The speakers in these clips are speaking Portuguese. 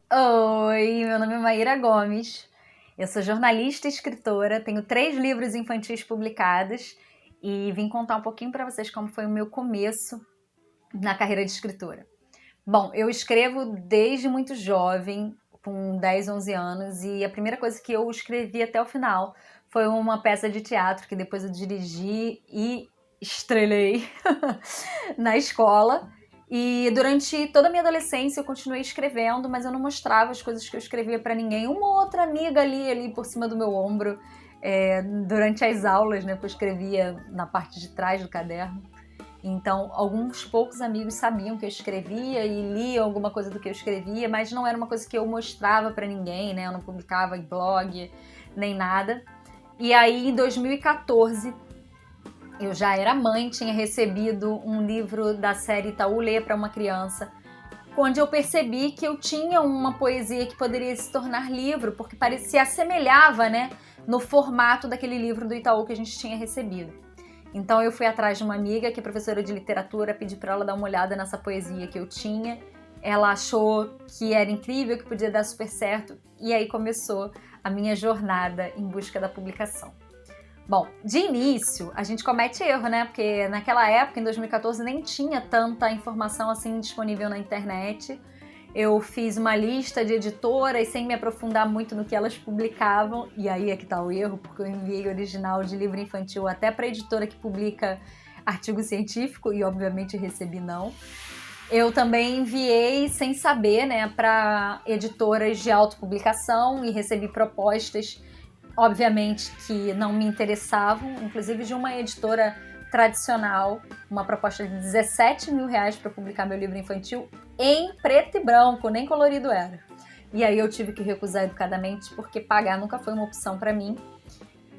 Oi, meu nome é Maíra Gomes, eu sou jornalista e escritora, tenho 3 livros infantis publicados e vim contar um pouquinho para vocês como foi o meu começo na carreira de escritora. Bom, eu escrevo desde muito jovem, com 10, 11 anos, e a primeira coisa que eu escrevi até o final foi uma peça de teatro que depois eu dirigi e estrelei na escola. E durante toda a minha adolescência eu continuei escrevendo, mas eu não mostrava as coisas que eu escrevia para ninguém. Uma outra amiga ali por cima do meu ombro, durante as aulas, né, que eu escrevia na parte de trás do caderno. Então, alguns poucos amigos sabiam que eu escrevia e liam alguma coisa do que eu escrevia, mas não era uma coisa que eu mostrava para ninguém, né? Eu não publicava em blog, nem nada. E aí, em 2014, eu já era mãe, tinha recebido um livro da série Itaú Lê para uma criança, onde eu percebi que eu tinha uma poesia que poderia se tornar livro, porque se assemelhava, né, no formato daquele livro do Itaú que a gente tinha recebido. Então eu fui atrás de uma amiga que é professora de literatura, pedi para ela dar uma olhada nessa poesia que eu tinha. Ela achou que era incrível, que podia dar super certo, e aí começou a minha jornada em busca da publicação. Bom, de início, a gente comete erro, né? Porque naquela época, em 2014, nem tinha tanta informação assim disponível na internet. Eu fiz uma lista de editoras sem me aprofundar muito no que elas publicavam, e aí é que tá o erro, porque eu enviei original de livro infantil até para editora que publica artigo científico, e obviamente recebi não. Eu também enviei sem saber, né, para editoras de autopublicação e recebi propostas, obviamente, que não me interessavam, inclusive de uma editora tradicional, uma proposta de R$17 mil para publicar meu livro infantil em preto e branco, nem colorido era. E aí eu tive que recusar educadamente, porque pagar nunca foi uma opção para mim.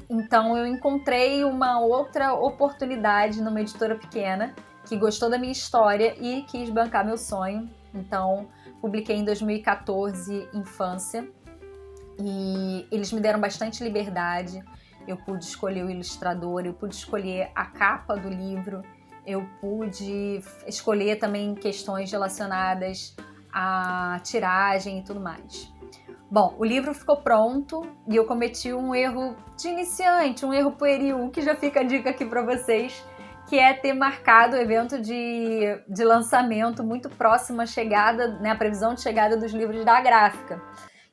Então eu encontrei uma outra oportunidade numa editora pequena, que gostou da minha história e quis bancar meu sonho. Então publiquei em 2014 Infância, e eles me deram bastante liberdade. Eu pude escolher o ilustrador, eu pude escolher a capa do livro, eu pude escolher também questões relacionadas à tiragem e tudo mais. Bom, o livro ficou pronto e eu cometi um erro de iniciante, um erro pueril, que já fica a dica aqui para vocês, que é ter marcado o evento de lançamento muito próximo à chegada, né, a previsão de chegada dos livros da Gráfica.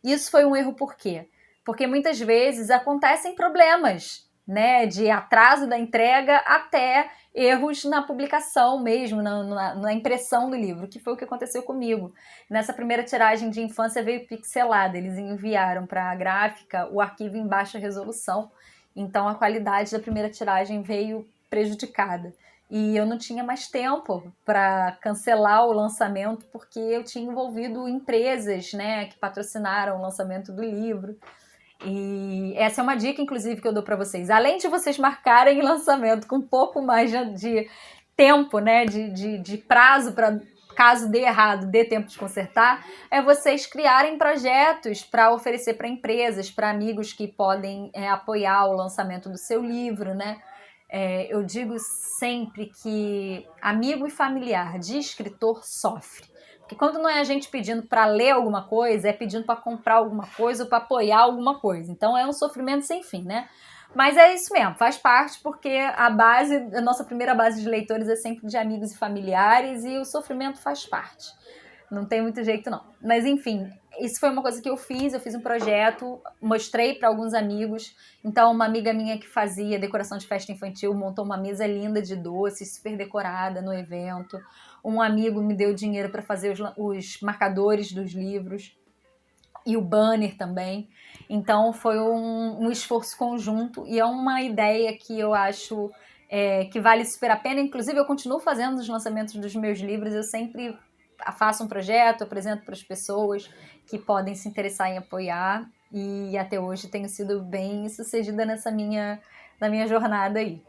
Isso foi um erro por quê? Porque muitas vezes acontecem problemas, né, de atraso da entrega até erros na publicação mesmo, na impressão do livro, que foi o que aconteceu comigo. Nessa primeira tiragem de Infância veio pixelada, eles enviaram para a Gráfica o arquivo em baixa resolução, então a qualidade da primeira tiragem veio prejudicada. E eu não tinha mais tempo para cancelar o lançamento, porque eu tinha envolvido empresas, né, que patrocinaram o lançamento do livro. E essa é uma dica, inclusive, que eu dou para vocês. Além de vocês marcarem o lançamento com um pouco mais de tempo, né, de prazo para, caso dê errado, dê tempo de consertar, é vocês criarem projetos para oferecer para empresas, para amigos que podem apoiar o lançamento do seu livro, né? Eu digo sempre que amigo e familiar de escritor sofre. Porque quando não é a gente pedindo para ler alguma coisa, é pedindo para comprar alguma coisa ou para apoiar alguma coisa. Então é um sofrimento sem fim, né? Mas é isso mesmo, faz parte, porque a nossa primeira base de leitores é sempre de amigos e familiares, e o sofrimento faz parte. Não tem muito jeito não. Mas enfim, isso foi uma coisa que eu fiz um projeto, mostrei para alguns amigos. Então uma amiga minha que fazia decoração de festa infantil montou uma mesa linda de doces, super decorada no evento. Um amigo me deu dinheiro para fazer os marcadores dos livros e o banner também. Então foi um esforço conjunto, e é uma ideia que eu acho que vale super a pena. Inclusive eu continuo fazendo os lançamentos dos meus livros, eu sempre faço um projeto, apresento para as pessoas que podem se interessar em apoiar, e até hoje tenho sido bem sucedida na minha jornada aí.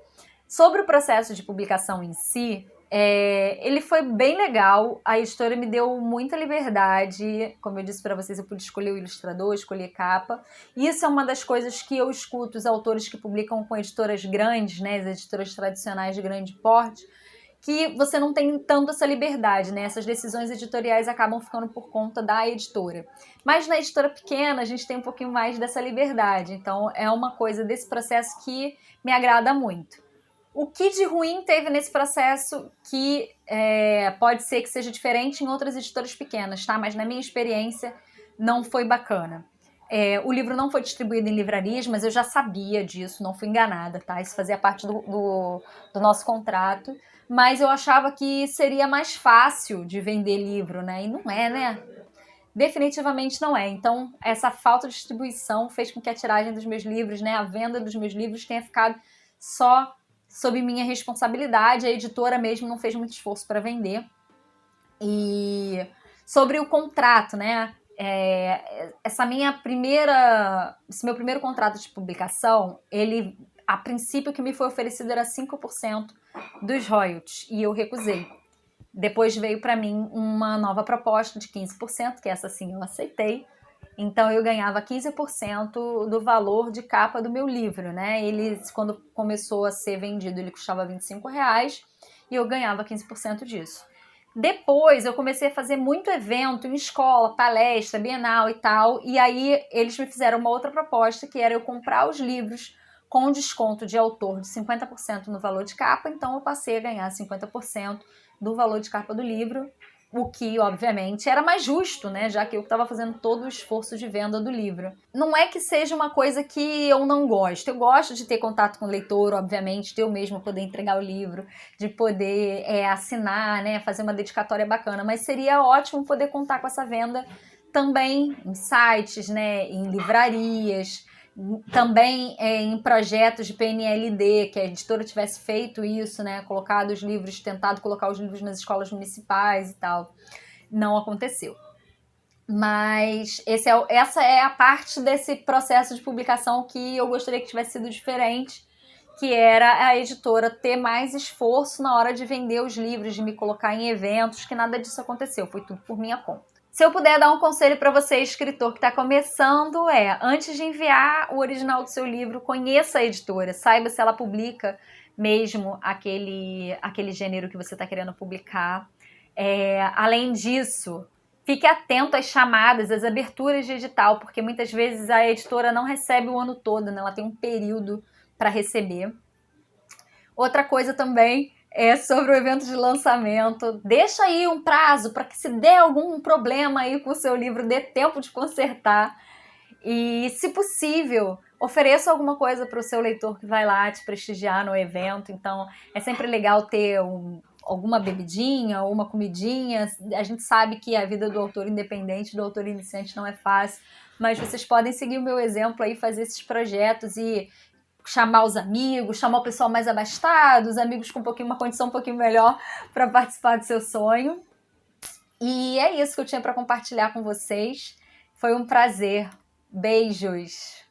Sobre o processo de publicação em si, Ele foi bem legal, a editora me deu muita liberdade, como eu disse para vocês, eu pude escolher o ilustrador, escolher capa, e isso é uma das coisas que eu escuto os autores que publicam com editoras grandes, né, as editoras tradicionais de grande porte, que você não tem tanto essa liberdade, né, essas decisões editoriais acabam ficando por conta da editora. Mas na editora pequena a gente tem um pouquinho mais dessa liberdade, então é uma coisa desse processo que me agrada muito. O que de ruim teve nesse processo que pode ser que seja diferente em outras editoras pequenas, tá? Mas na minha experiência não foi bacana. O livro não foi distribuído em livrarias, mas eu já sabia disso, não fui enganada, tá? Isso fazia parte do nosso contrato. Mas eu achava que seria mais fácil de vender livro, né? E não é, né? Definitivamente não é. Então, essa falta de distribuição fez com que a tiragem dos meus livros, né, a venda dos meus livros tenha ficado só sob minha responsabilidade. A editora mesmo não fez muito esforço para vender. E sobre o contrato, né, esse meu primeiro contrato de publicação, ele, a princípio, o que me foi oferecido era 5% dos royalties, e eu recusei. Depois veio para mim uma nova proposta de 15%, que essa sim eu aceitei. Então eu ganhava 15% do valor de capa do meu livro, né? Ele, quando começou a ser vendido, ele custava R$25 e eu ganhava 15% disso. Depois eu comecei a fazer muito evento em escola, palestra, bienal e tal, e aí eles me fizeram uma outra proposta, que era eu comprar os livros com desconto de autor de 50% no valor de capa, então eu passei a ganhar 50% do valor de capa do livro, o que, obviamente, era mais justo, né? Já que eu estava fazendo todo o esforço de venda do livro. Não é que seja uma coisa que eu não gosto. Eu gosto de ter contato com o leitor, obviamente, de eu mesmo poder entregar o livro, de poder assinar, né? Fazer uma dedicatória bacana. Mas seria ótimo poder contar com essa venda também em sites, né? Em livrarias, também em projetos de PNLD, que a editora tivesse feito isso, né, colocado os livros, tentado colocar os livros nas escolas municipais e tal. Não aconteceu. Mas essa é a parte desse processo de publicação que eu gostaria que tivesse sido diferente, que era a editora ter mais esforço na hora de vender os livros, de me colocar em eventos, que nada disso aconteceu, foi tudo por minha conta. Se eu puder dar um conselho para você, escritor que está começando, antes de enviar o original do seu livro, conheça a editora, saiba se ela publica mesmo aquele gênero que você está querendo publicar. Além disso, fique atento às chamadas, às aberturas de edital, porque muitas vezes a editora não recebe o ano todo, né? Ela tem um período para receber. Outra coisa também sobre o evento de lançamento. Deixa aí um prazo para que, se der algum problema aí com o seu livro, dê tempo de consertar. E, se possível, ofereça alguma coisa para o seu leitor que vai lá te prestigiar no evento. Então, é sempre legal ter alguma bebidinha ou uma comidinha. A gente sabe que a vida do autor independente, do autor iniciante, não é fácil, mas vocês podem seguir o meu exemplo aí, fazer esses projetos e chamar os amigos, chamar o pessoal mais abastado, os amigos com uma condição um pouquinho melhor para participar do seu sonho. E é isso que eu tinha para compartilhar com vocês. Foi um prazer. Beijos!